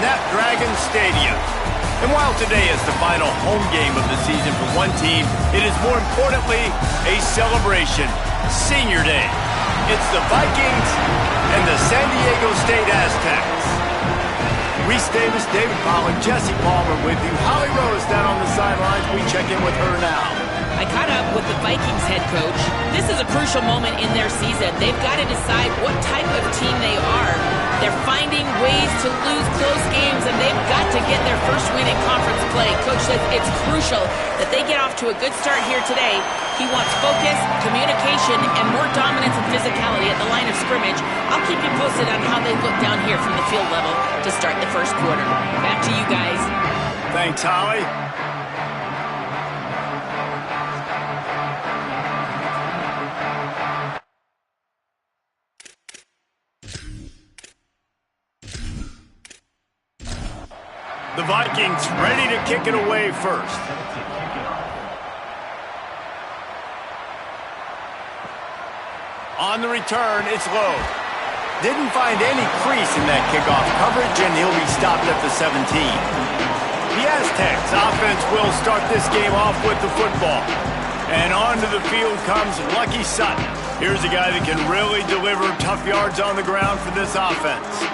Snapdragon Stadium. And while today is the final home game of the season for one team, it is more importantly a celebration. Senior Day. It's the Vikings and the San Diego State Aztecs. Reese Davis, David Pollack, Jesse Palmer with you. Holly Rose down on the sidelines. We check in with her now. I caught up with the Vikings head coach. This is a crucial moment in their season. They've got to decide what type of team they are. They're finding ways to lose close games, and they've got to get their first win in conference play. Coach says it's crucial that they get off to a good start here today. He wants focus, communication, and more dominance and physicality at the line of scrimmage. I'll keep you posted on how they look down here from the field level to start the first quarter. Back to you guys. Thanks, Holly. The Vikings ready to kick it away first. On the return, it's low. Didn't find any crease in that kickoff coverage, and he'll be stopped at the 17. The Aztecs offense will start this game off with the football. And onto the field comes Lucky Sutton. Here's a guy that can really deliver tough yards on the ground for this offense.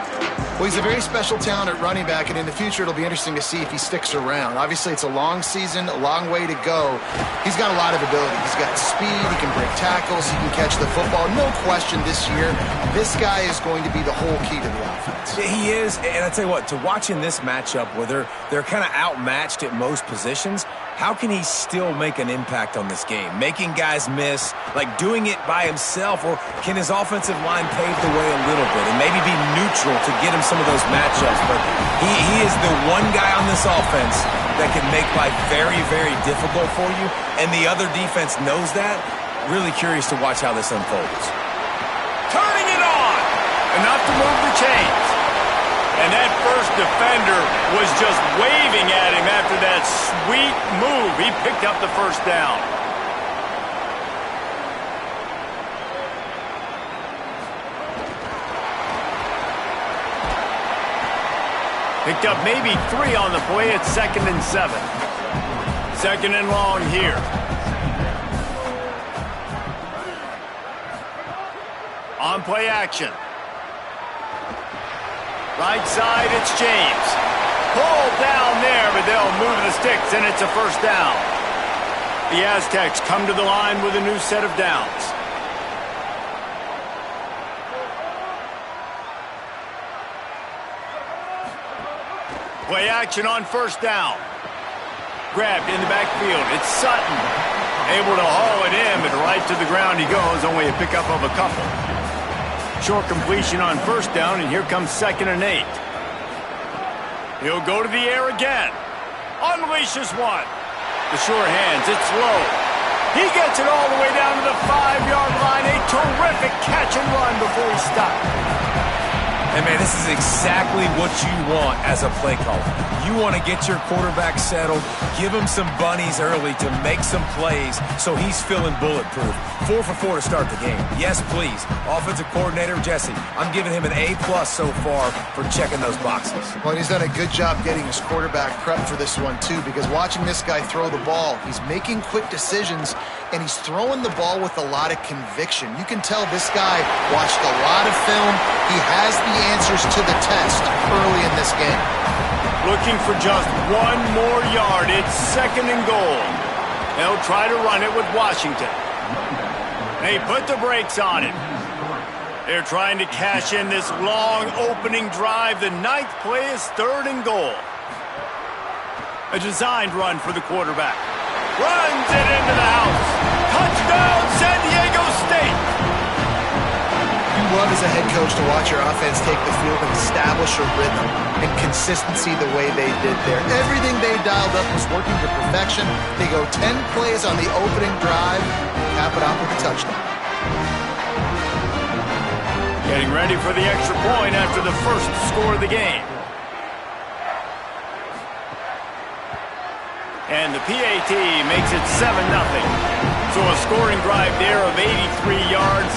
Well, he's a very special talent at running back, and in the future it'll be interesting to see if he sticks around. Obviously, it's a long season, a long way to go. He's got a lot of ability. He's got speed, he can break tackles, he can catch the football. No question this year, this guy is going to be the whole key to the offense. He is, and I tell you what, to watch in this matchup where they're kind of outmatched at most positions, how can he still make an impact on this game? Making guys miss, like doing it by himself, or can his offensive line pave the way a little bit and maybe be neutral to get him some of those matchups? But he is the one guy on this offense that can make life very, very difficult for you, and the other defense knows that. Really curious to watch how this unfolds. Turning it on! Enough to move the chains. And that first defender was just waving at him after that sweet move. He picked up the first down. Picked up maybe 3 on the play at 2nd and 7. 2nd and long here. On play action. Right side, it's James. Pulled down there, but they'll move the sticks, and it's a first down. The Aztecs come to the line with a new set of downs. Play action on first down. Grabbed in the backfield. It's Sutton. Able to haul it in, but right to the ground he goes. Only a pickup of a couple. Short completion on first down, and here comes 2nd and 8. He'll go to the air again. Unleashes one. The sure hands, it's low. He gets it all the way down to the 5-yard line. A terrific catch and run before he stopped. And, man, this is exactly what you want as a play caller. You want to get your quarterback settled, give him some bunnies early to make some plays so he's feeling bulletproof. 4 for 4 to start the game. Yes, please. Offensive coordinator Jesse, I'm giving him an A+ so far for checking those boxes. Well, he's done a good job getting his quarterback prepped for this one, too, because watching this guy throw the ball, he's making quick decisions, and he's throwing the ball with a lot of conviction. You can tell this guy watched a lot of film. He has the answers to the test early in this game. Looking for just 1 more yard. It's 2nd and goal. They'll try to run it with Washington. They put the brakes on it. They're trying to cash in this long opening drive. The 9th play is 3rd and goal. A designed run for the quarterback. Runs it into the house. Touchdown, San Diego State. You love as a head coach to watch your offense take the field and establish a rhythm and consistency the way they did there. Everything they dialed up was working to perfection. They go 10 plays on the opening drive, cap it off with a touchdown. Getting ready for the extra point after the first score of the game. And the PAT makes it 7-0. So a scoring drive there of 83 yards,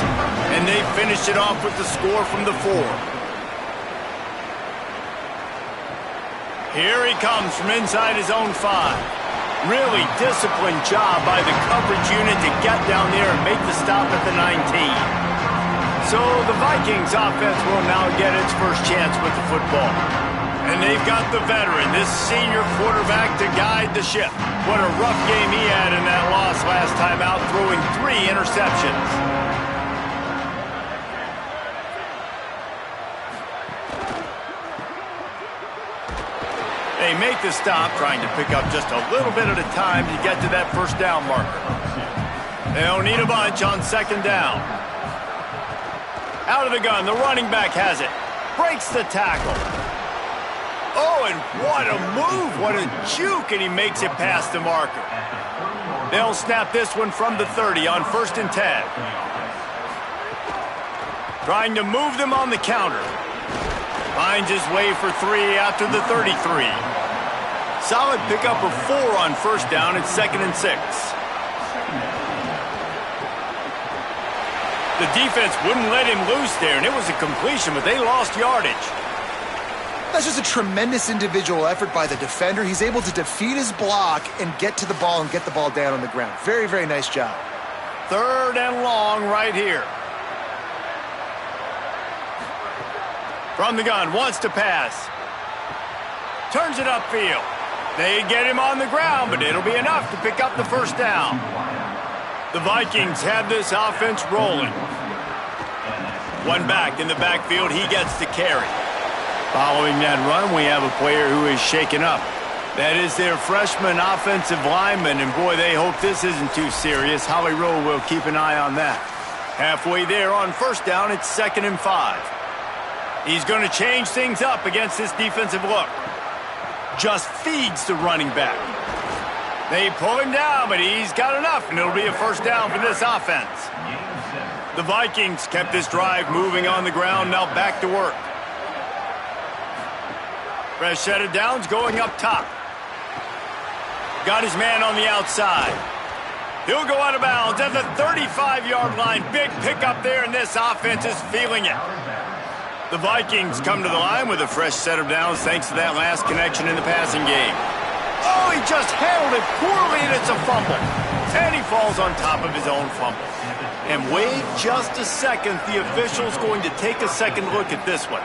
and they finished it off with the score from the 4. Here he comes from inside his own 5. Really disciplined job by the coverage unit to get down there and make the stop at the 19. So the Vikings offense will now get its first chance with the football. And they've got the veteran, this senior quarterback, to guide the ship. What a rough game he had in that loss last time out, throwing 3 interceptions. They make the stop, trying to pick up just a little bit at a time to get to that first down marker. They don't need a bunch on second down. Out of the gun, the running back has it. Breaks the tackle. Oh, and what a move, what a juke, and he makes it past the marker. They'll snap this one from the 30 on 1st and 10. Trying to move them on the counter. Finds his way for 3 after the 33. Solid pickup of 4 on 1st down. It's 2nd and 6. The defense wouldn't let him loose there, and it was a completion, but they lost yardage. That's just a tremendous individual effort by the defender. He's able to defeat his block and get to the ball and get the ball down on the ground. Very, very nice job. 3rd and long right here. From the gun, wants to pass. Turns it upfield. They get him on the ground, but it'll be enough to pick up the first down. The Vikings have this offense rolling. One back in the backfield, he gets the carry. Following that run, we have a player who is shaken up. That is their freshman offensive lineman, and boy, they hope this isn't too serious. Holly Rowe will keep an eye on that. Halfway there on 1st down, it's 2nd and 5. He's going to change things up against this defensive look. Just feeds the running back. They pull him down, but he's got enough, and it'll be a first down for this offense. The Vikings kept this drive moving on the ground, now back to work. Fresh set of downs going up top. Got his man on the outside. He'll go out of bounds at the 35-yard line. Big pickup there, and this offense is feeling it. The Vikings come to the line with a fresh set of downs thanks to that last connection in the passing game. Oh, he just handled it poorly, and it's a fumble. And he falls on top of his own fumble. And wait just a second. The official's going to take a second look at this one.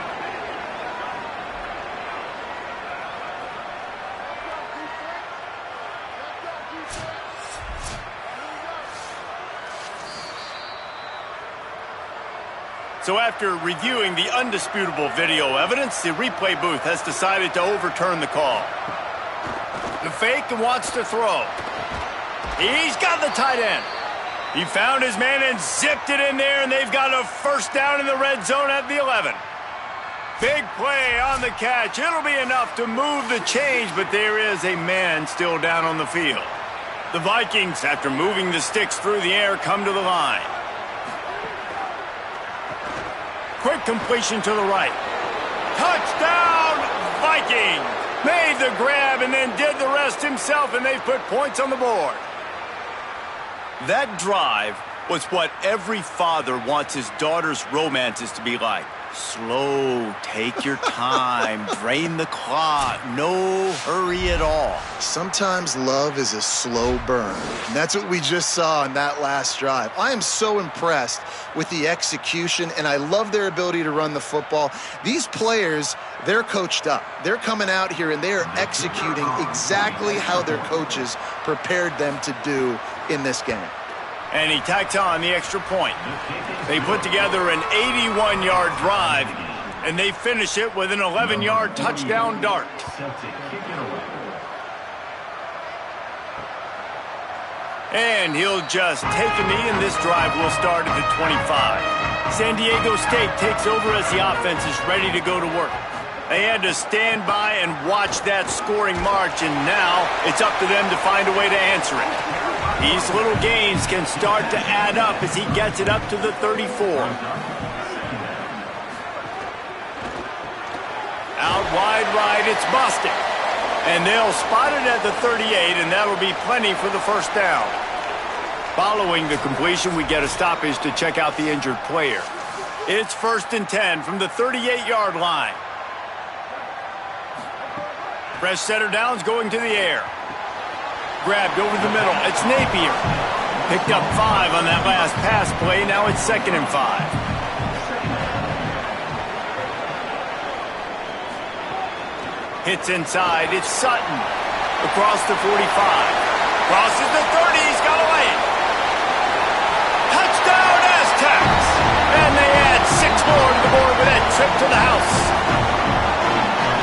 So after reviewing the undisputable video evidence, the replay booth has decided to overturn the call. The fake and wants to throw. He's got the tight end. He found his man and zipped it in there, and they've got a first down in the red zone at the 11. Big play on the catch. It'll be enough to move the change, but there is a man still down on the field. The Vikings, after moving the sticks through the air, come to the line. Quick completion to the right. Touchdown, Vikings! Made the grab and then did the rest himself, and they've put points on the board. That drive was what every father wants his daughter's romances to be like. Slow, take your time, drain the clock, no hurry at all. Sometimes love is a slow burn. And that's what we just saw in that last drive. I am so impressed with the execution, and I love their ability to run the football. These players, they're coached up. They're coming out here, and they are executing exactly how their coaches prepared them to do in this game. And he tacks on the extra point. They put together an 81-yard drive, and they finish it with an 11-yard touchdown dart. And he'll just take a knee, and this drive will start at the 25. San Diego State takes over as the offense is ready to go to work. They had to stand by and watch that scoring march, and now it's up to them to find a way to answer it. These little gains can start to add up as he gets it up to the 34. Out wide right, it's busted. And they'll spot it at the 38, and that'll be plenty for the first down. Following the completion, we get a stoppage to check out the injured player. It's 1st and 10 from the 38-yard line. Fresh setter downs going to the air. Grabbed over the middle. It's Napier. Picked up 5 on that last pass play. Now it's 2nd and 5. Hits inside. It's Sutton. Across the 45. Crosses the 30. He's got away. Touchdown, Aztecs! And they add 6 more to the board with that trip to the house.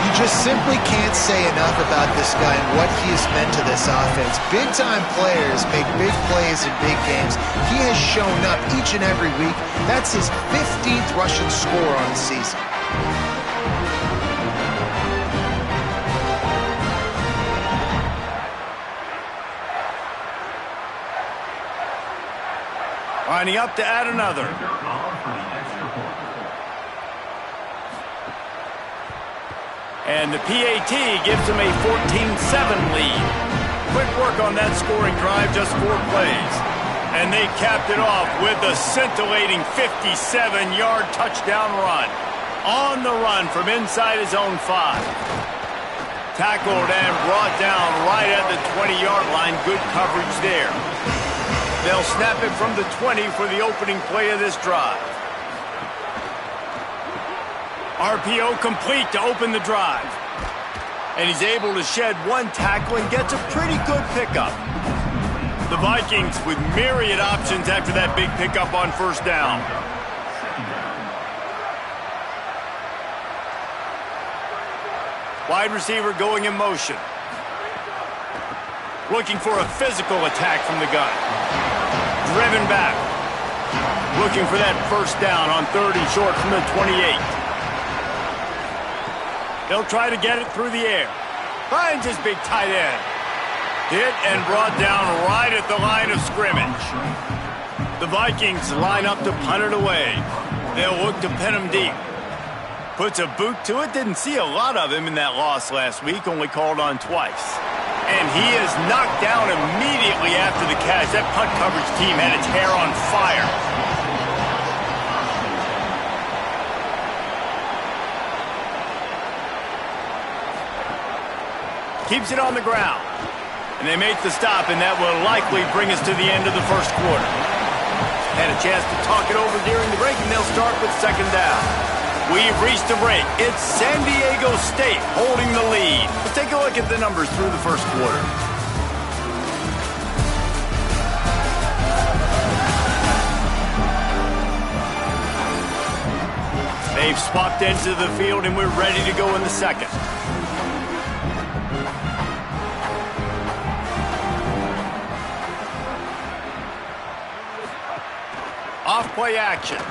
You just simply can't say enough about this guy and what he has meant to this offense. Big-time players make big plays in big games. He has shown up each and every week. That's his 15th rushing score on the season. Lining up to add another. And the PAT gives them a 14-7 lead. Quick work on that scoring drive, just 4 plays. And they capped it off with a scintillating 57-yard touchdown run. On the run from inside his own 5. Tackled and brought down right at the 20-yard line. Good coverage there. They'll snap it from the 20 for the opening play of this drive. RPO complete to open the drive. And he's able to shed 1 tackle and gets a pretty good pickup. The Vikings with myriad options after that big pickup on first down. Wide receiver going in motion. Looking for a physical attack from the gun. Driven back. Looking for that first down on 3rd and short from the 28. They'll try to get it through the air. Finds his big tight end. Hit and brought down right at the line of scrimmage. The Vikings line up to punt it away. They'll look to pin him deep. Puts a boot to it. Didn't see a lot of him in that loss last week. Only called on twice. And he is knocked down immediately after the catch. That punt coverage team had its hair on fire. Keeps it on the ground. And they make the stop, and that will likely bring us to the end of the first quarter. Had a chance to talk it over during the break, and they'll start with 2nd down. We've reached the break. It's San Diego State holding the lead. Let's take a look at the numbers through the first quarter. They've swapped into the field, and we're ready to go in the second. Off-play action.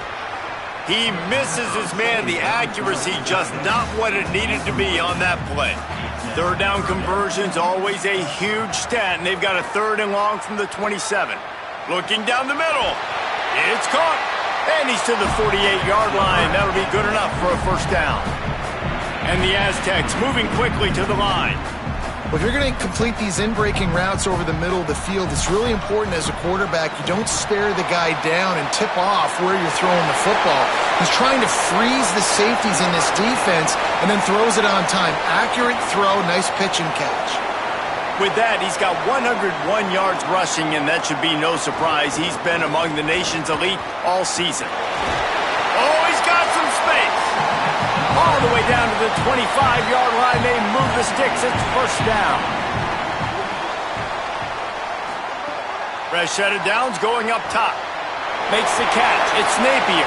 He misses his man. The accuracy just not what it needed to be on that play. 3rd down conversion's always a huge stat, and they've got a 3rd and long from the 27. Looking down the middle. It's caught. And he's to the 48-yard line. That'll be good enough for a first down. And the Aztecs moving quickly to the line. Well, if you're going to complete these in-breaking routes over the middle of the field, it's really important as a quarterback you don't stare the guy down and tip off where you're throwing the football. He's trying to freeze the safeties in this defense and then throws it on time. Accurate throw, nice pitch and catch. With that, he's got 101 yards rushing, and that should be no surprise. He's been among the nation's elite all season. Oh, he's got some space. All the way down to the 25-yard line. They move the sticks. It's first down. Fresh set of downs going up top. Makes the catch. It's Napier.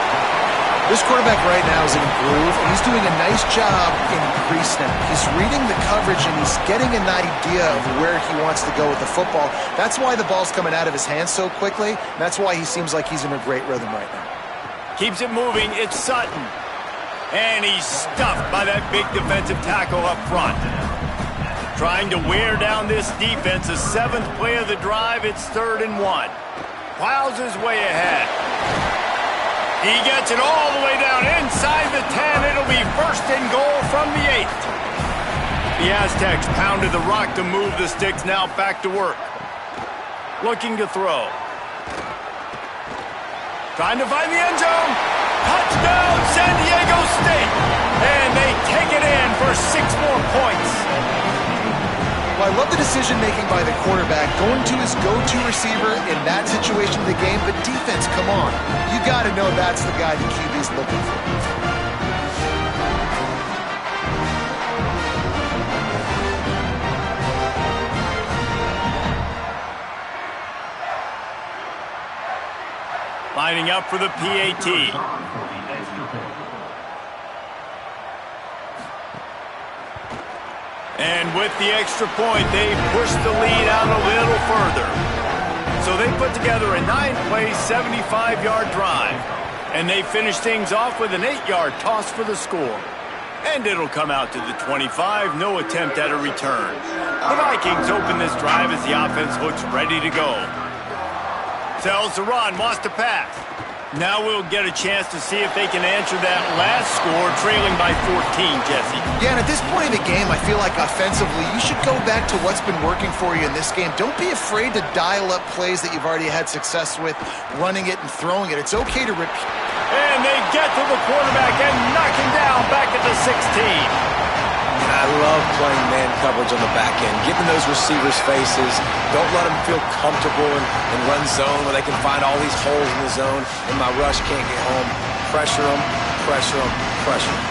This quarterback right now is in a groove, and he's doing a nice job in pre-snap. He's reading the coverage, and he's getting an idea of where he wants to go with the football. That's why the ball's coming out of his hands so quickly. That's why he seems like he's in a great rhythm right now. Keeps it moving. It's Sutton. And he's stuffed by that big defensive tackle up front. Trying to wear down this defense. The 7th play of the drive. It's 3rd and 1. Plows his way ahead. He gets it all the way down inside the 10. It'll be 1st and goal from the 8. The Aztecs pounded the rock to move the sticks. Now back to work. Looking to throw. Trying to find the end zone. Touchdown, San Diego State. And they take it in for 6 more points. Well, I love the decision-making by the quarterback, going to his go-to receiver in that situation of the game, but defense, come on. You got to know that's the guy the QB's looking for. Lining up for the PAT. And with the extra point, they push the lead out a little further. So they put together a 9-play, 75-yard drive. And they finish things off with an 8-yard toss for the score. And it'll come out to the 25, no attempt at a return. The Vikings open this drive as the offense looks ready to go. Sells to run, wants to pass. Now we'll get a chance to see if they can answer that last score, trailing by 14, Jesse. Yeah, and at this point in the game, I feel like offensively, you should go back to what's been working for you in this game. Don't be afraid to dial up plays that you've already had success with, running it and throwing it. It's okay to repeat. And they get to the quarterback and knock him down back at the 16. I love playing man coverage on the back end, giving those receivers faces. Don't let them feel comfortable in run zone where they can find all these holes in the zone and my rush can't get home. Pressure them, pressure them, pressure them.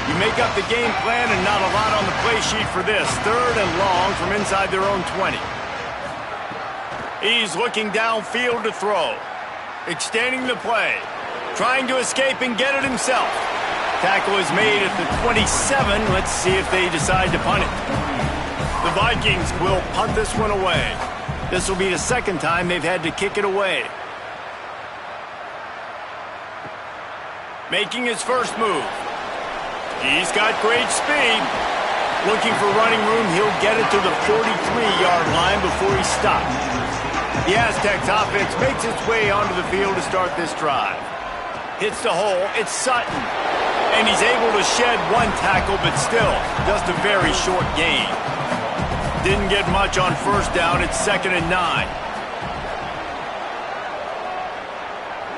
You make up the game plan and not a lot on the play sheet for this. 3rd and long from inside their own 20. He's looking downfield to throw. Extending the play. Trying to escape and get it himself. Tackle is made at the 27. Let's see if they decide to punt it. The Vikings will punt this one away. This will be the second time they've had to kick it away. Making his first move. He's got great speed. Looking for running room, he'll get it to the 43-yard line before he stops. The Aztecs offense makes its way onto the field to start this drive. Hits the hole, it's Sutton. And he's able to shed one tackle, but still, just a very short gain. Didn't get much on first down, it's 2nd and 9.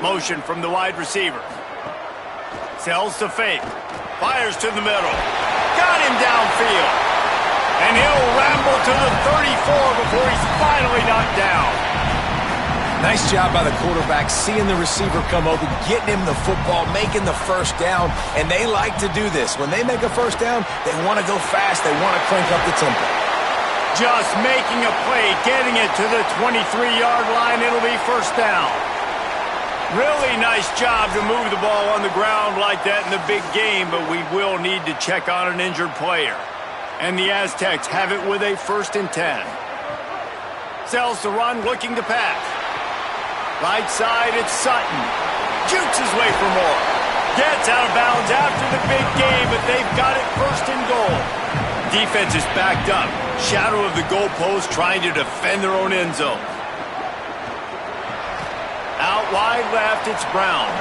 Motion from the wide receiver. Sells to fake. Fires to the middle. Got him downfield. And he'll ramble to the 34 before he's finally knocked down. Nice job by the quarterback, seeing the receiver come open, getting him the football, making the first down, and they like to do this. When they make a first down, they want to go fast, they want to crank up the tempo. Just making a play, getting it to the 23-yard line, it'll be first down. Really nice job to move the ball on the ground like that in the big game, but we will need to check on an injured player. And the Aztecs have it with a 1st and 10. Sells to run, looking to pass. Right side, it's Sutton. Jukes his way for more. Gets out of bounds after the big game, but they've got it 1st and goal. Defense is backed up. Shadow of the goalpost trying to defend their own end zone. Out wide left, it's Brown.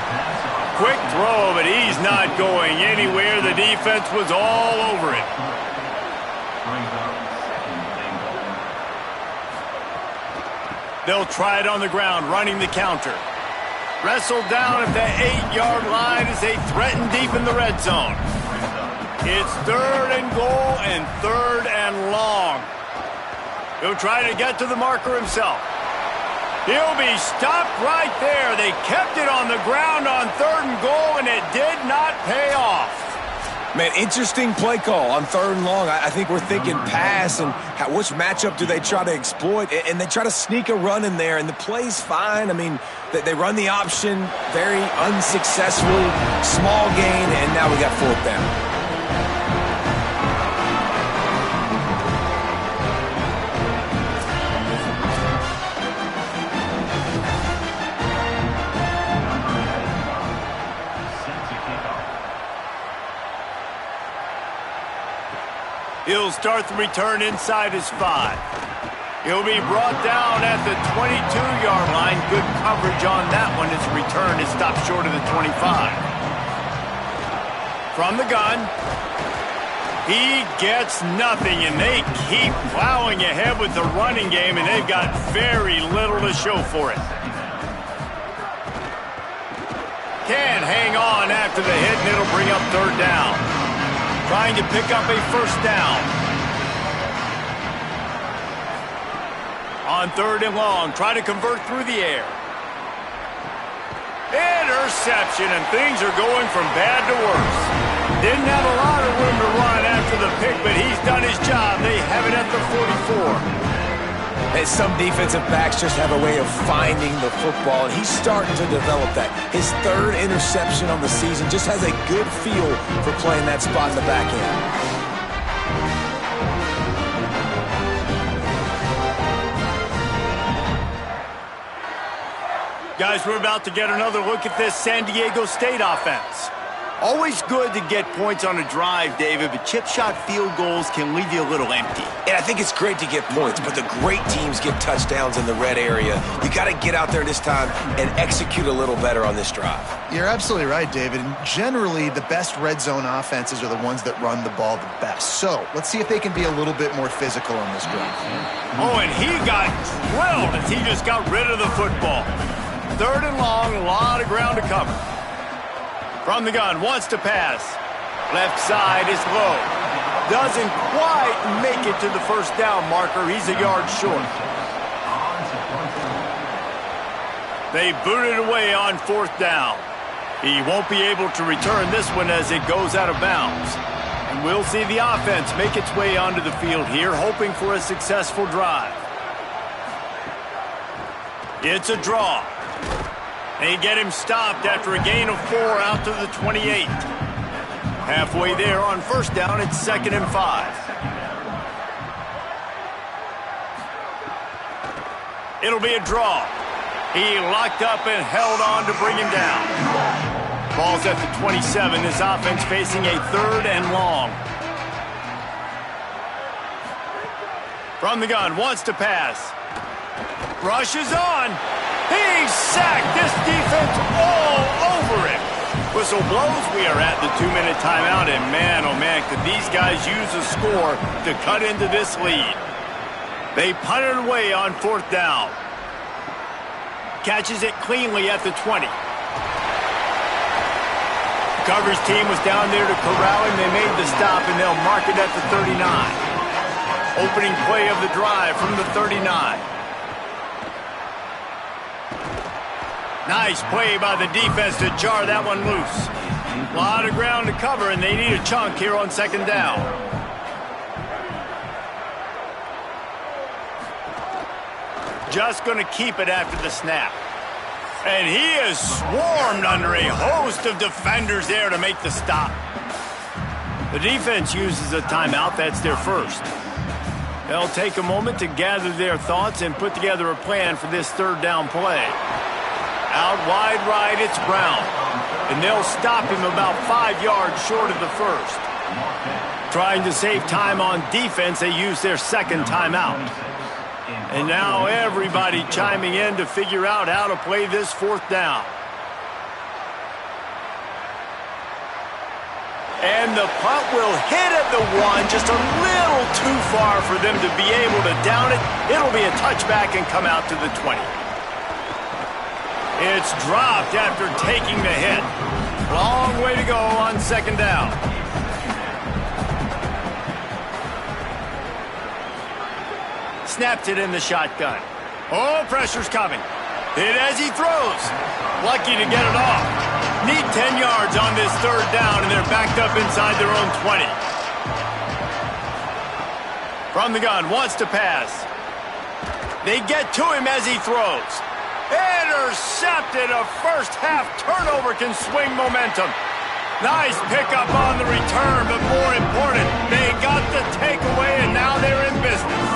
Quick throw, but he's not going anywhere. The defense was all over it. They'll try it on the ground, running the counter. Wrestled down at the 8-yard line as they threaten deep in the red zone. It's 3rd and goal and 3rd and long. He'll try to get to the marker himself. He'll be stopped right there. They kept it on the ground on 3rd and goal, and it did not pay off. Man, interesting play call on 3rd and long. I think we're thinking pass and which matchup do they try to exploit, and they try to sneak a run in there, and the play's fine. I mean, they run the option very unsuccessfully, small gain, and now we got 4th down. He'll start the return inside his 5. He'll be brought down at the 22-yard line. Good coverage on that one as the return is stopped short of the 25. From the gun, he gets nothing, and they keep plowing ahead with the running game, and they've got very little to show for it. Can't hang on after after the hit, and it'll bring up third down. Trying to pick up a first down. On third and long, try to convert through the air. Interception, and things are going from bad to worse. Didn't have a lot of room to run after the pick, but he's done his job. They have it at the 44. And some defensive backs just have a way of finding the football, and he's starting to develop that. His third interception on the season just has a good feel for playing that spot in the back end. Guys, we're about to get another look at this San Diego State offense. Always good to get points on a drive, David, but chip shot field goals can leave you a little empty. And I think it's great to get points, but the great teams get touchdowns in the red area. You got to get out there this time and execute a little better on this drive. You're absolutely right, David. And generally, the best red zone offenses are the ones that run the ball the best. So let's see if they can be a little bit more physical on this drive. Oh, and he got drilled as he just got rid of the football. Third and long, a lot of ground to cover. From the gun, wants to pass. Left side is low. Doesn't quite make it to the first down marker. He's a yard short. They boot it away on fourth down. He won't be able to return this one as it goes out of bounds. And we'll see the offense make its way onto the field here, hoping for a successful drive. It's a draw. They get him stopped after a gain of 4 out to the 28. Halfway there on first down, it's 2nd and 5. It'll be a draw. He locked up and held on to bring him down. Ball's at the 27. This offense facing a 3rd and long. From the gun, wants to pass. Rushes on. He's sacked. This defense all over him. Whistle blows. We are at the 2-minute timeout, and man, oh man, could these guys use a score to cut into this lead. They punt it away on fourth down. Catches it cleanly at the 20. The coverage team was down there to corral him. They made the stop, and they'll mark it at the 39. Opening play of the drive from the 39. Nice play by the defense to jar that one loose. A lot of ground to cover, and they need a chunk here on second down. Just going to keep it after the snap. And he is swarmed under a host of defenders there to make the stop. The defense uses a timeout. That's their first. They'll take a moment to gather their thoughts and put together a plan for this third down play. Out wide right, it's Brown. And they'll stop him about 5 yards short of the first. Trying to save time on defense, they use their second timeout. And now everybody chiming in to figure out how to play this fourth down. And the punt will hit at the 1, just a little too far for them to be able to down it. It'll be a touchback and come out to the 20. It's dropped after taking the hit. Long way to go on second down. Snapped it in the shotgun. Oh, pressure's coming. Hit as he throws. Lucky to get it off. Need 10 yards on this third down, and they're backed up inside their own 20. From the gun, wants to pass. They get to him as he throws. Intercepted. A first-half turnover can swing momentum. Nice pickup on the return, but more important, they got the takeaway, and now they're in business.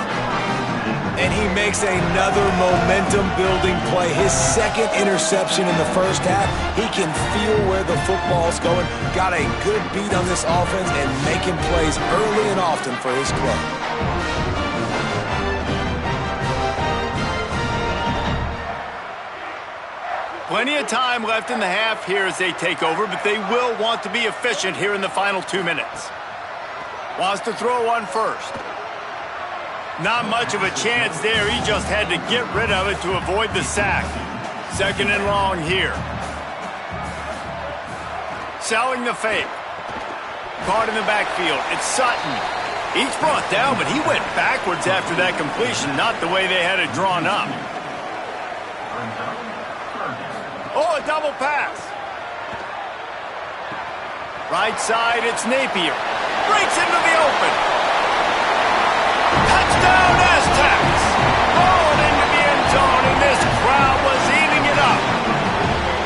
And he makes another momentum-building play. His second interception in the first half. He can feel where the football's going. Got a good beat on this offense and making plays early and often for his club. Plenty of time left in the half here as they take over, but they will want to be efficient here in the final 2 minutes. Wants to throw one first. Not much of a chance there. He just had to get rid of it to avoid the sack. Second and long here. selling the fake. Caught in the backfield. It's Sutton. He's brought down, but he went backwards after that completion, not the way they had it drawn up. Oh, a double pass. Right side, it's Napier. Breaks into the open. Touchdown, Aztecs! Rolling into the end zone, and this crowd was eating it up.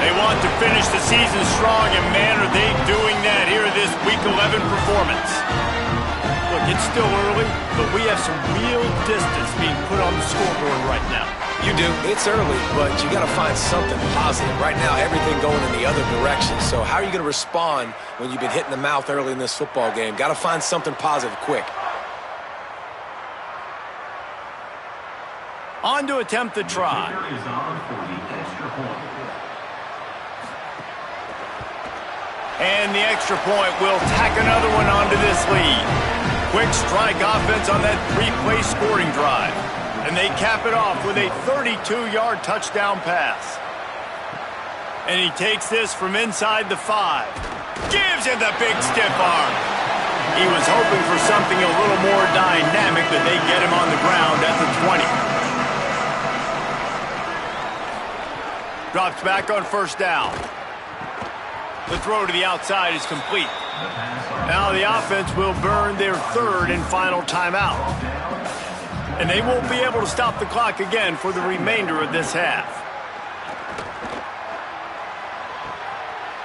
They want to finish the season strong, and man, are they doing that here in this Week 11 performance. Look, it's still early, but we have some real distance being put on the scoreboard right now. You do. It's early, but you got to find something positive. Right now, everything going in the other direction. So how are you going to respond when you've been hit in the mouth early in this football game? Got to find something positive quick. On to attempt the try. And the extra point will tack another one onto this lead. Quick strike offense on that three-play scoring drive. And they cap it off with a 32-yard touchdown pass. And he takes this from inside the 5. Gives it the big stiff arm. He was hoping for something a little more dynamic, but they get him on the ground at the 20. Drops back on first down. The throw to the outside is complete. Now the offense will burn their third and final timeout. And they won't be able to stop the clock again for the remainder of this half.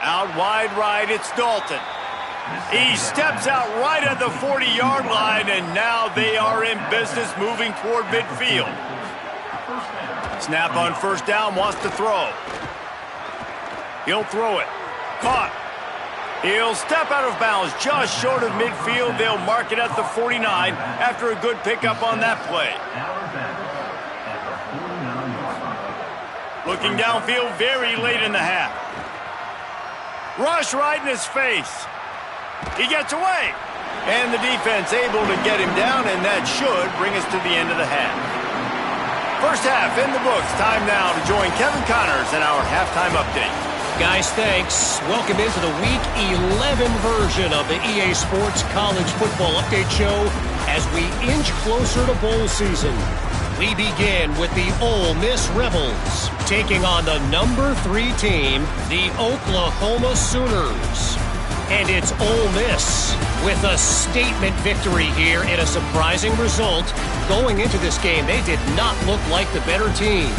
Out wide right, it's Dalton. He steps out right at the 40-yard line, and now they are in business moving toward midfield. Snap on first down, wants to throw. He'll throw it. Caught. He'll step out of bounds just short of midfield. They'll mark it at the 49 after a good pickup on that play. Looking downfield very late in the half. Rush right in his face. He gets away. And the defense able to get him down, and that should bring us to the end of the half. First half in the books. Time now to join Kevin Connors in our halftime update. Guys, thanks. Welcome into the Week 11 version of the EA Sports College Football Update Show as we inch closer to bowl season. We begin with the Ole Miss Rebels taking on the number 3 team, the Oklahoma Sooners. And it's Ole Miss with a statement victory here in a surprising result. Going into this game, they did not look like the better team.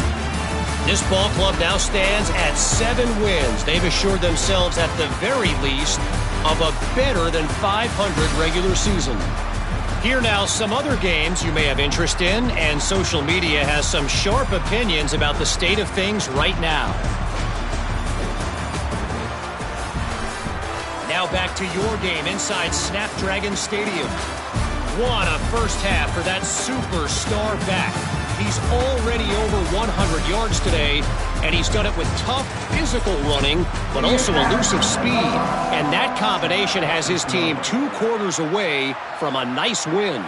This ball club now stands at 7 wins. They've assured themselves at the very least of a better than 500 regular season. Here now some other games you may have interest in, and social media has some sharp opinions about the state of things right now. Now back to your game inside Snapdragon Stadium. What a first half for that superstar back. He's already over 100 yards today, and he's done it with tough physical running, but also elusive speed. And that combination has his team 2 quarters away from a nice win.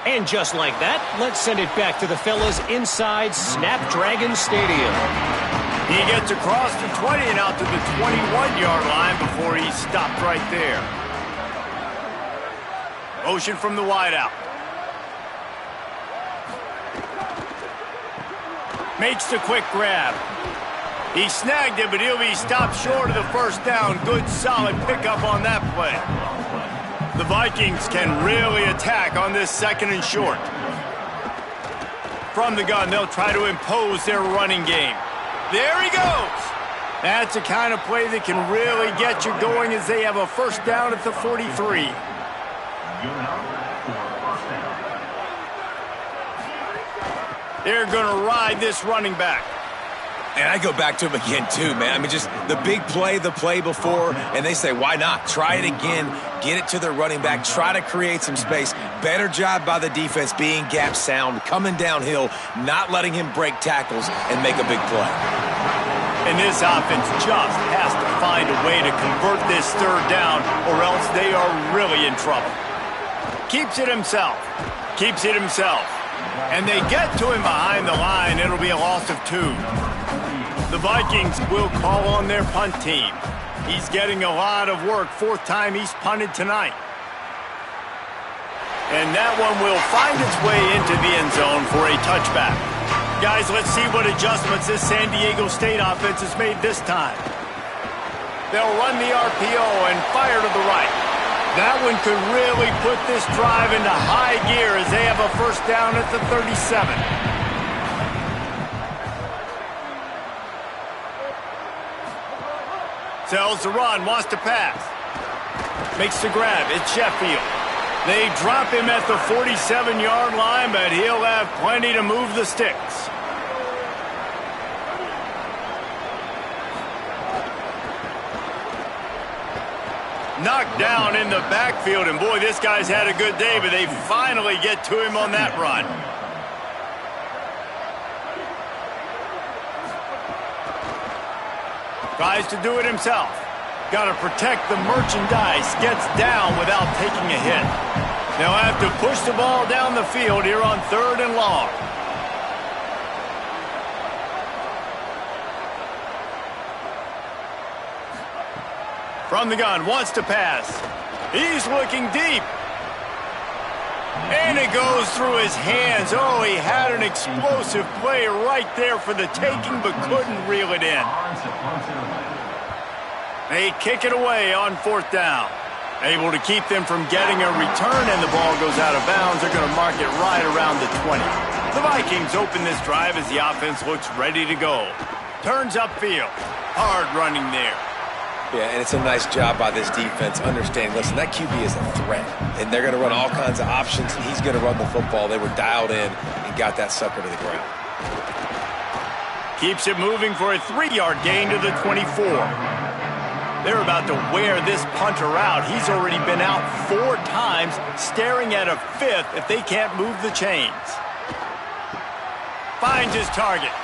And just like that, let's send it back to the fellas inside Snapdragon Stadium. He gets across the 20 and out to the 21-yard line before he stopped right there. Motion from the wideout. Makes the quick grab. He snagged it, but he'll be stopped short of the first down. Good, solid pickup on that play. The Vikings can really attack on this second and short. From the gun, they'll try to impose their running game. There he goes. That's the kind of play that can really get you going as they have a first down at the 43. They're going to ride this running back. And I go back to him again, too, man. I mean, just the big play, the play before, and they say, why not? Try it again, get it to their running back, try to create some space. Better job by the defense being gap sound, coming downhill, not letting him break tackles and make a big play. And this offense just has to find a way to convert this third down, or else they are really in trouble. Keeps it himself. Keeps it himself. And they get to him behind the line. It'll be a loss of 2. The Vikings will call on their punt team. He's getting a lot of work. Fourth time he's punted tonight. And that one will find its way into the end zone for a touchback. Guys, let's see what adjustments this San Diego State offense has made this time. They'll run the RPO and fire to the right. That one could really put this drive into high gear as they have a first down at the 37. Sells the run, wants to pass. Makes the grab, it's Sheffield. They drop him at the 47-yard line, but he'll have plenty to move the sticks. Knocked down in the backfield, and boy, this guy's had a good day, but they finally get to him on that run. Tries to do it himself. Got to protect the merchandise. Gets down without taking a hit. They'll have to push the ball down the field here on 3rd and long. From the gun, wants to pass. He's looking deep. And it goes through his hands. Oh, he had an explosive play right there for the taking, but couldn't reel it in. They kick it away on 4th down. Able to keep them from getting a return, and the ball goes out of bounds. They're going to mark it right around the 20. The Vikings open this drive as the offense looks ready to go. Turns upfield. Hard running there. Yeah, and it's a nice job by this defense understanding, listen, that QB is a threat, and they're going to run all kinds of options, and he's going to run the football. They were dialed in and got that sucker to the ground. Keeps it moving for a 3-yard gain to the 24. They're about to wear this punter out. He's already been out 4 times, staring at a 5th if they can't move the chains. Finds his target.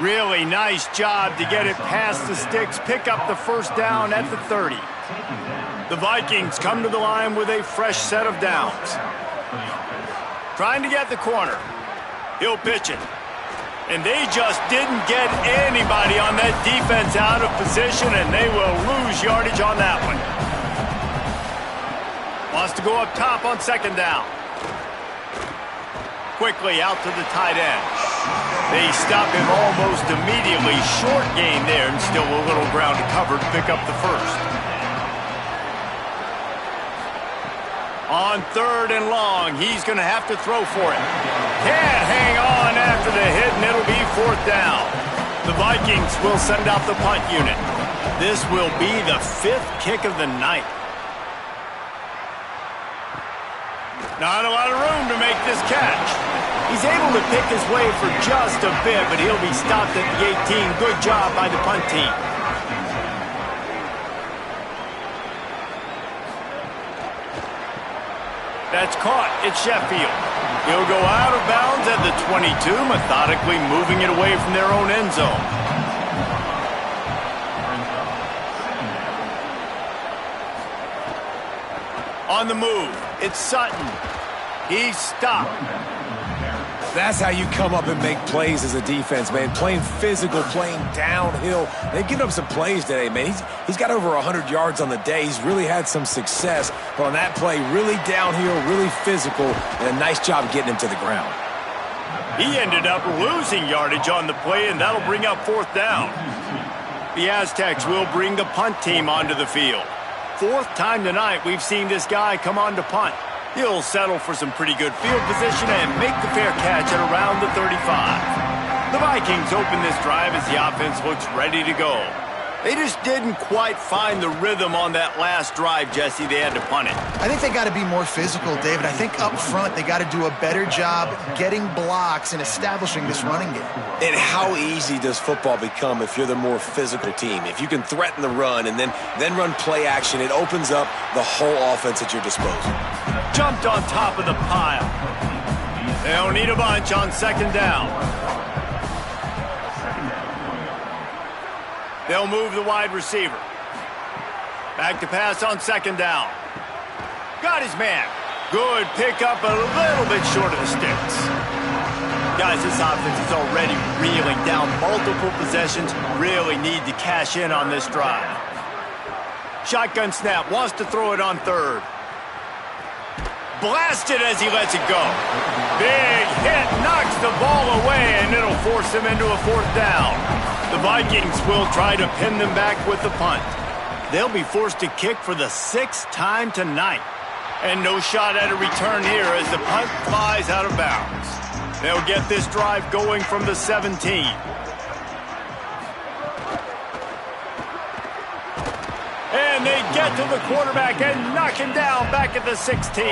Really nice job to get it past the sticks, pick up the first down at the 30. The Vikings come to the line with a fresh set of downs. Trying to get the corner. He'll pitch it. And they just didn't get anybody on that defense out of position, and they will lose yardage on that one. Wants to go up top on 2nd down. Quickly out to the tight end. They stop him almost immediately. Short gain there, and still a little ground to cover to pick up the first. On 3rd and long, he's going to have to throw for it. Can't hang on after the hit, and it'll be 4th down. The Vikings will send out the punt unit. This will be the 5th kick of the night. Not a lot of room to make this catch. He's able to pick his way for just a bit, but he'll be stopped at the 18. Good job by the punt team. That's caught. It's Sheffield. He'll go out of bounds at the 22, methodically moving it away from their own end zone. On the move, it's Sutton. He's stopped. That's how you come up and make plays as a defense, man. Playing physical, playing downhill. They've given up some plays today, man. He's got over 100 yards on the day. He's really had some success. But on that play, really downhill, really physical, and a nice job getting him to the ground. He ended up losing yardage on the play, and that'll bring up 4th down. The Aztecs will bring the punt team onto the field. 4th time tonight we've seen this guy come on to punt. He'll settle for some pretty good field position and make the fair catch at around the 35. The Vikings open this drive as the offense looks ready to go. They just didn't quite find the rhythm on that last drive, Jesse. They had to punt it. I think they got to be more physical, David. I think up front they got to do a better job getting blocks and establishing this running game. And how easy does football become if you're the more physical team? If you can threaten the run and then run play action, it opens up the whole offense at your disposal. Jumped on top of the pile. They'll need a bunch on 2nd down. They'll move the wide receiver. Back to pass on 2nd down. Got his man. Good pickup, a little bit short of the sticks. Guys, this offense is already reeling down multiple possessions. Really need to cash in on this drive. Shotgun snap, wants to throw it on third. Blasted as he lets it go. Big hit, knocks the ball away, and it'll force him into a fourth down. The Vikings will try to pin them back with the punt. They'll be forced to kick for the 6th time tonight. And no shot at a return here as the punt flies out of bounds. They'll get this drive going from the 17. And they get to the quarterback and knock him down back at the 16.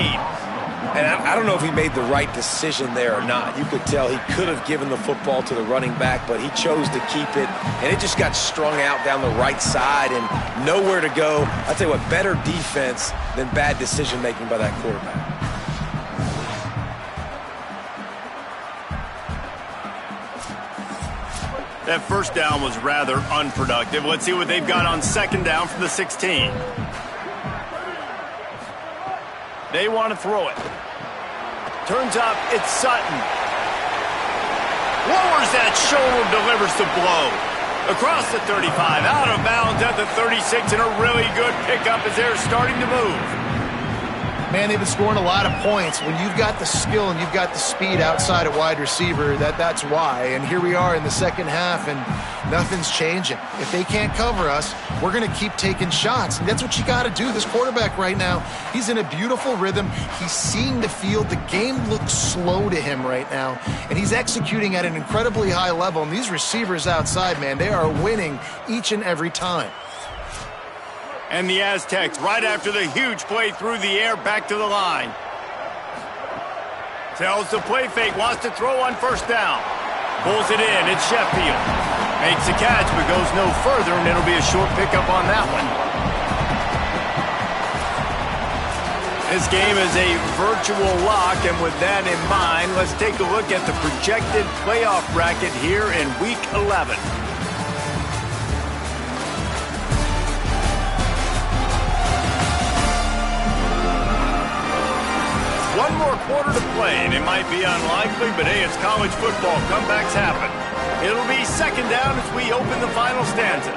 And I don't know if he made the right decision there or not. You could tell he could have given the football to the running back, but he chose to keep it, and it just got strung out down the right side and nowhere to go. I'll tell you what, better defense than bad decision-making by that quarterback. That first down was rather unproductive. Let's see what they've got on second down from the 16. They want to throw it. Turns up, it's Sutton. Lowers that shoulder, delivers the blow. Across the 35, out of bounds at the 36, and a really good pickup as they're starting to move. Man, they've been scoring a lot of points. When you've got the skill and you've got the speed outside at wide receiver, that's why. And here we are in the second half, and nothing's changing. If they can't cover us, we're going to keep taking shots. And that's what you got to do. This quarterback right now, he's in a beautiful rhythm. He's seeing the field. The game looks slow to him right now, and he's executing at an incredibly high level. And these receivers outside, man, they are winning each and every time. And the Aztecs, right after the huge play through the air, back to the line. Tells the play fake, wants to throw on first down. Pulls it in, it's Sheffield. Makes the catch, but goes no further, and it'll be a short pickup on that one. This game is a virtual lock, and with that in mind, let's take a look at the projected playoff bracket here in Week 11. One more quarter to play, and it might be unlikely, but hey, it's college football. Comebacks happen. It'll be second down as we open the final stanza.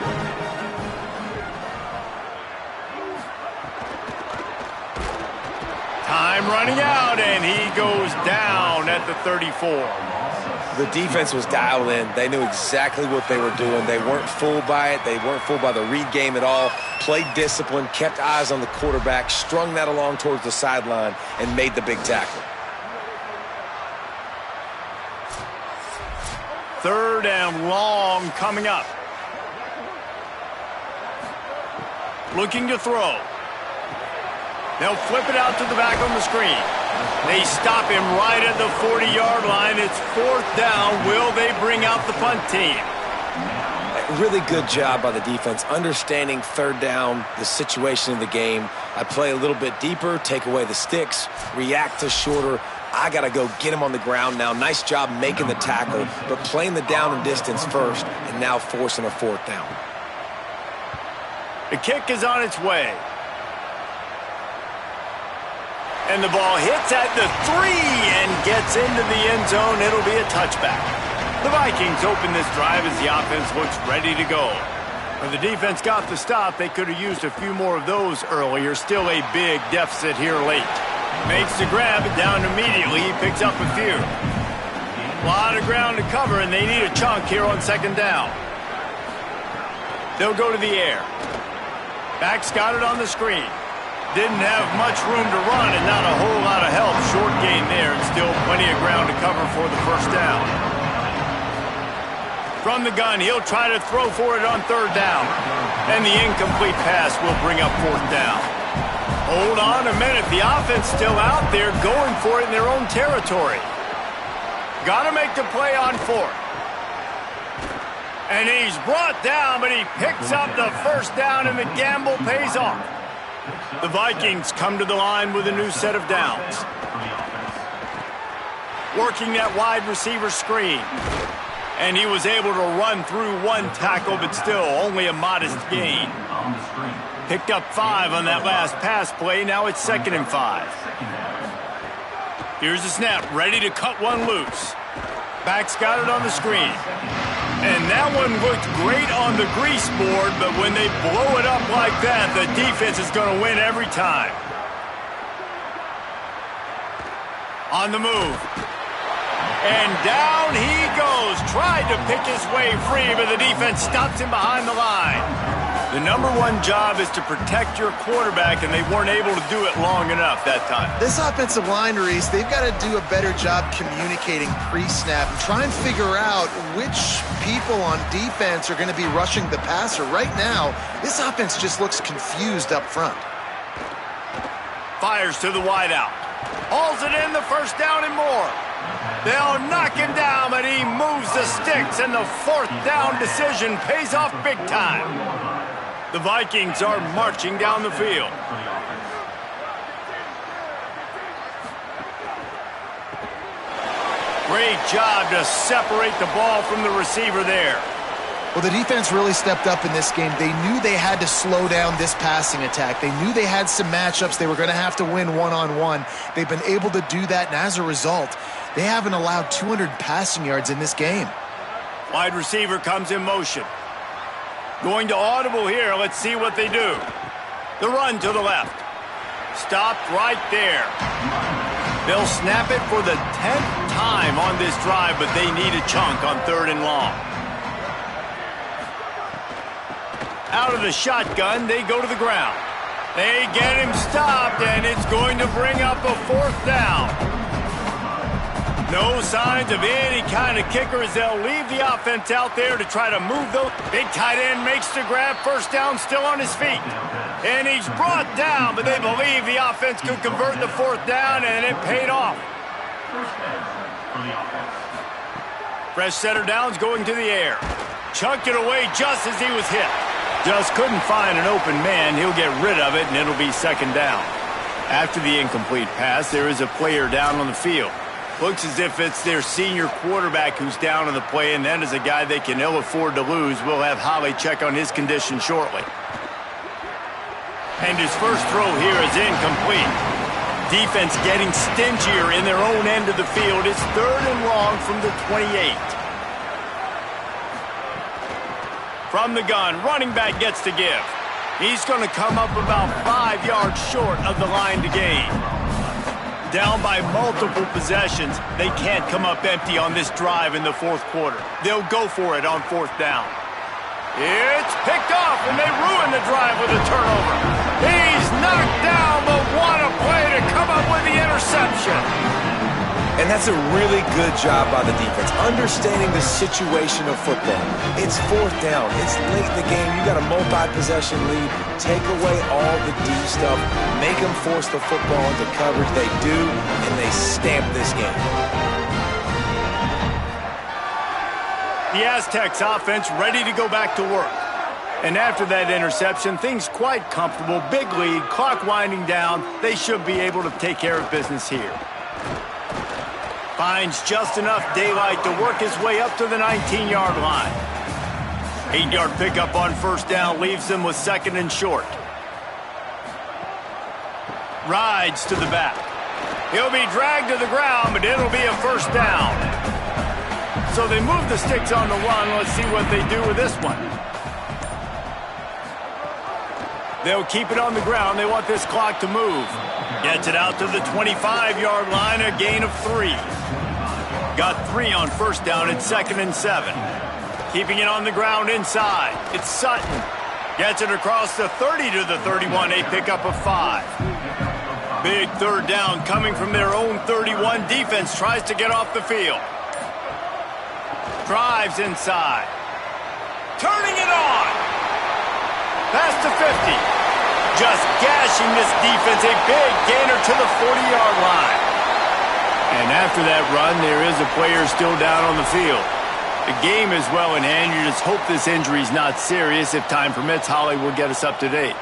Time running out, and he goes down at the 34. The defense was dialed in. They knew exactly what they were doing. They weren't fooled by it. They weren't fooled by the read game at all. Played discipline, kept eyes on the quarterback, strung that along towards the sideline, and made the big tackle. Third and long coming up. Looking to throw. They'll flip it out to the back on the screen. They stop him right at the 40-yard line. It's fourth down. Will they bring out the punt team? Really good job by the defense, understanding third down, the situation of the game. I play a little bit deeper, take away the sticks, react to shorter. I got to go get him on the ground now. Nice job making the tackle, but playing the down and distance first, and now forcing a fourth down. The kick is on its way. And the ball hits at the 3 and gets into the end zone. It'll be a touchback. The Vikings open this drive as the offense looks ready to go. When the defense got the stop, they could have used a few more of those earlier. Still a big deficit here late. Makes the grab, down immediately. He picks up a few. A lot of ground to cover, and they need a chunk here on second down. They'll go to the air. Back's got it on the screen. Didn't have much room to run and not a whole lot of help. Short gain there and still plenty of ground to cover for the first down. From the gun, he'll try to throw for it on third down. And the incomplete pass will bring up fourth down. Hold on a minute. The offense still out there going for it in their own territory. Got to make the play on fourth. And he's brought down, but he picks up the first down, and the gamble pays off. The Vikings come to the line with a new set of downs. Working that wide receiver screen. And he was able to run through one tackle, but still only a modest gain. Picked up 5 on that last pass play. Now it's 2nd and 5. Here's the snap, ready to cut one loose. Back's got it on the screen. And that one looked great on the grease board, but when they blow it up like that, the defense is going to win every time. On the move. And down he goes. Tried to pick his way free, but the defense stops him behind the line. The number one job is to protect your quarterback, and they weren't able to do it long enough that time. This offensive line, Reese, they've got to do a better job communicating pre-snap and try and figure out which people on defense are going to be rushing the passer. Right now, this offense just looks confused up front. Fires to the wideout. Hauls it in, the first down and more. They'll knock him down, but he moves the sticks, and the fourth down decision pays off big time. The Vikings are marching down the field. Great job to separate the ball from the receiver there. Well, the defense really stepped up in this game. They knew they had to slow down this passing attack. They knew they had some matchups they were going to have to win one-on-one. They've been able to do that, and as a result, they haven't allowed 200 passing yards in this game. Wide receiver comes in motion. Going to audible here. Let's see what they do. The run to the left. Stopped right there. They'll snap it for the 10th time on this drive, but they need a chunk on 3rd and long. Out of the shotgun, they go to the ground. They get him stopped, and it's going to bring up a 4th down. No signs of any kind of kicker as they'll leave the offense out there to try to move those. Big tight end makes the grab, first down, still on his feet. And he's brought down, but they believe the offense could convert the 4th down, and it paid off. Fresh setter downs going to the air. Chucked it away just as he was hit. Just couldn't find an open man. He'll get rid of it, and it'll be 2nd down. After the incomplete pass, there is a player down on the field. Looks as if it's their senior quarterback who's down on the play, and that is a guy they can ill afford to lose. We'll have Holly check on his condition shortly. And his first throw here is incomplete. Defense getting stingier in their own end of the field. It's 3rd and long from the 28. From the gun, running back gets to give. He's going to come up about 5 yards short of the line to gain. Down by multiple possessions, they can't come up empty on this drive in the 4th quarter. They'll go for it on 4th down. It's picked off, and they ruin the drive with a turnover. He's knocked down, but what a play to come up with the interception. And that's a really good job by the defense, understanding the situation of football. It's 4th down. It's late in the game. You got a multi-possession lead. Take away all the deep stuff. Make them force the football into coverage. They do, and they stamp this game. The Aztecs offense ready to go back to work. And after that interception, things quite comfortable. Big lead, clock winding down. They should be able to take care of business here. Finds just enough daylight to work his way up to the 19-yard line. 8-yard pickup on 1st down leaves them with 2nd and short. Rides to the back. He'll be dragged to the ground, but it'll be a 1st down. So they move the sticks on the run. Let's see what they do with this one. They'll keep it on the ground. They want this clock to move. Gets it out to the 25-yard line, a gain of 3. Got 3 on 1st down. It's 2nd and 7. Keeping it on the ground inside. It's Sutton. Gets it across the 30 to the 31, a pickup of 5. Big 3rd down coming from their own 31. Defense tries to get off the field. Drives inside. Turning it on. Past the 50. Just gashing this defense, a big gainer to the 40-yard line. And after that run, there is a player still down on the field. The game is well in hand. You just hope this injury is not serious. If time permits, Holly will get us up to date.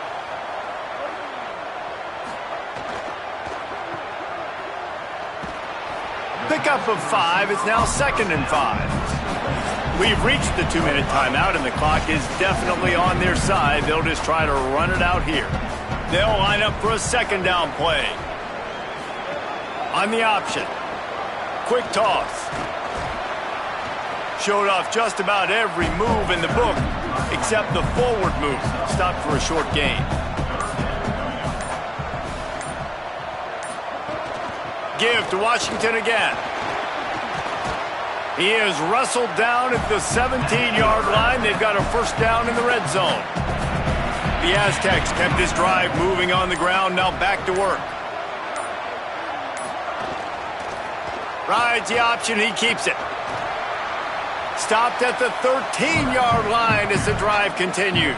Pickup of 5. It's now 2nd and 5. We've reached the 2-minute timeout, and the clock is definitely on their side. They'll just try to run it out here. They'll line up for a 2nd down play. On the option. Quick toss. Showed off just about every move in the book, except the forward move. Stopped for a short gain. Give to Washington again. He is wrestled down at the 17-yard line. They've got a first down in the red zone. The Aztecs kept this drive moving on the ground, now back to work. Rides the option, he keeps it. Stopped at the 13-yard line as the drive continues.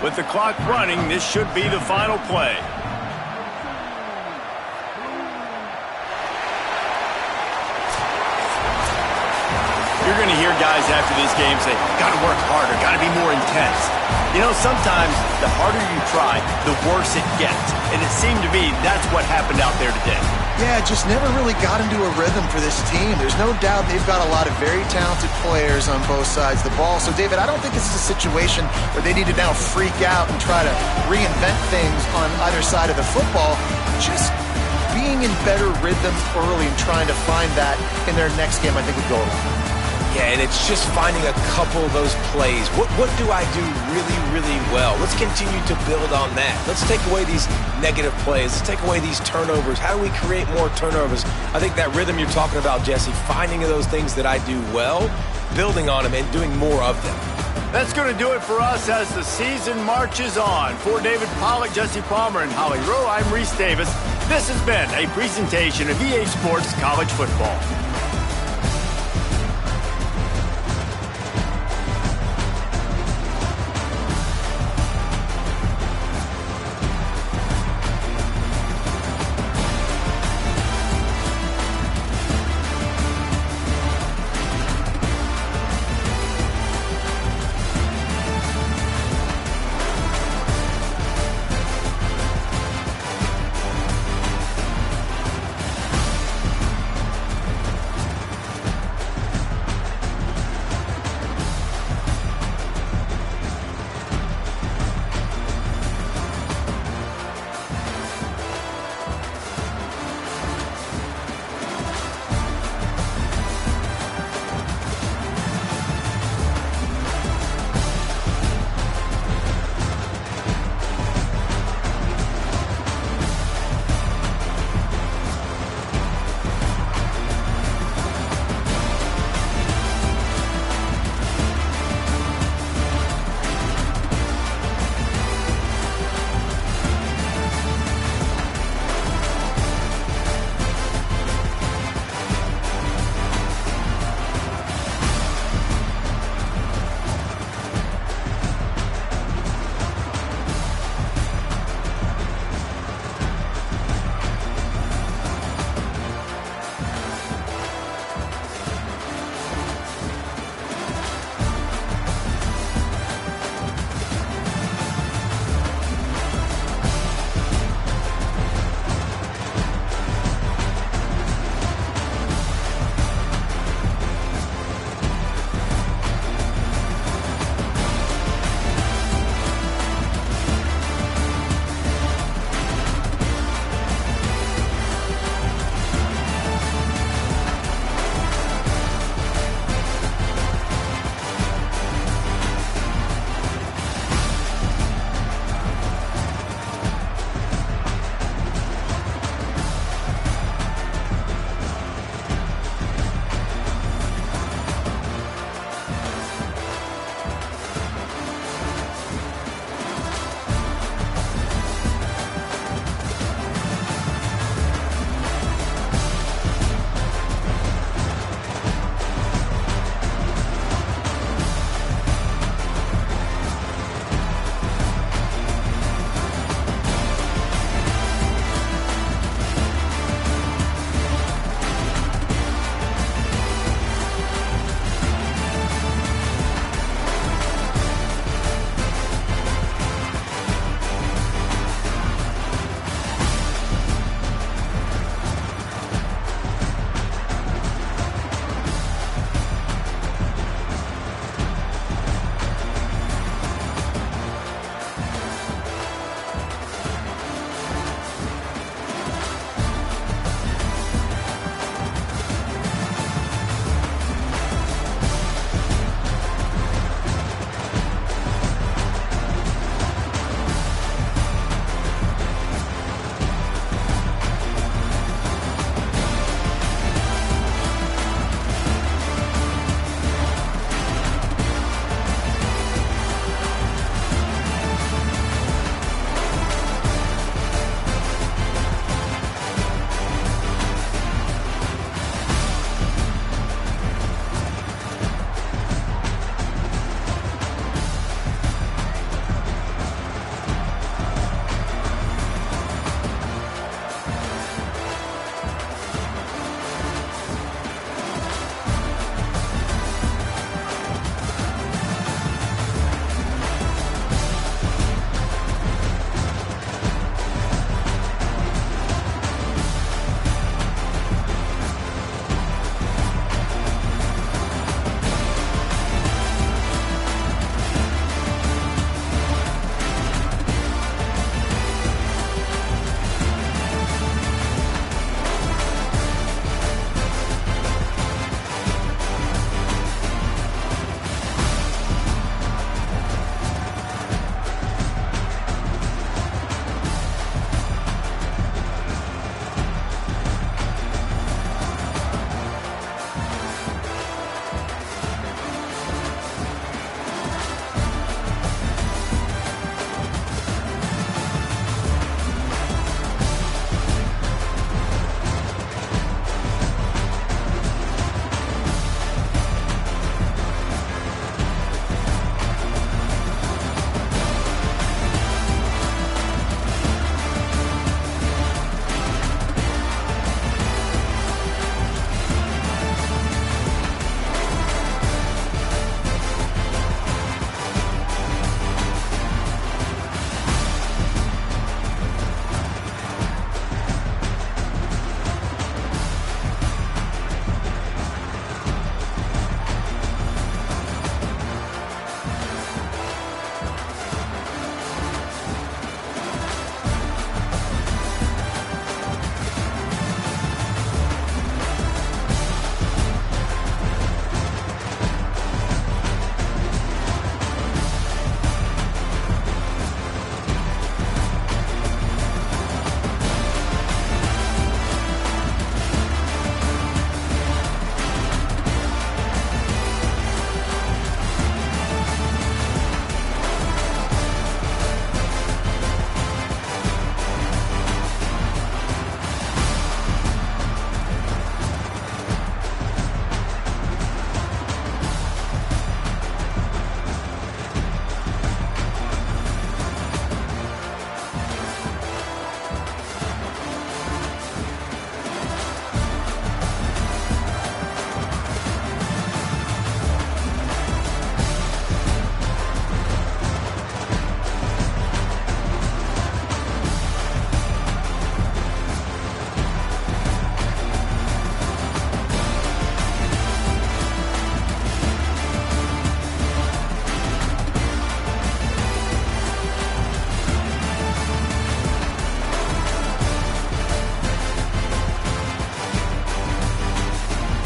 With the clock running, this should be the final play. You're going to hear guys after this game say, got to work harder, got to be more intense. You know, sometimes the harder you try, the worse it gets. And it seemed to me that's what happened out there today. Yeah, just never really got into a rhythm for this team. There's no doubt they've got a lot of very talented players on both sides of the ball. So, David, I don't think this is a situation where they need to now freak out and try to reinvent things on either side of the football. Just being in better rhythm early and trying to find that in their next game, I think would go a long way. Yeah, and it's just finding a couple of those plays. What do I do really, really well? Let's continue to build on that. Let's take away these negative plays. Let's take away these turnovers. How do we create more turnovers? I think that rhythm you're talking about, Jesse, finding those things that I do well, building on them, and doing more of them. That's going to do it for us as the season marches on. For David Pollack, Jesse Palmer, and Holly Rowe, I'm Reese Davis. This has been a presentation of EA Sports College Football.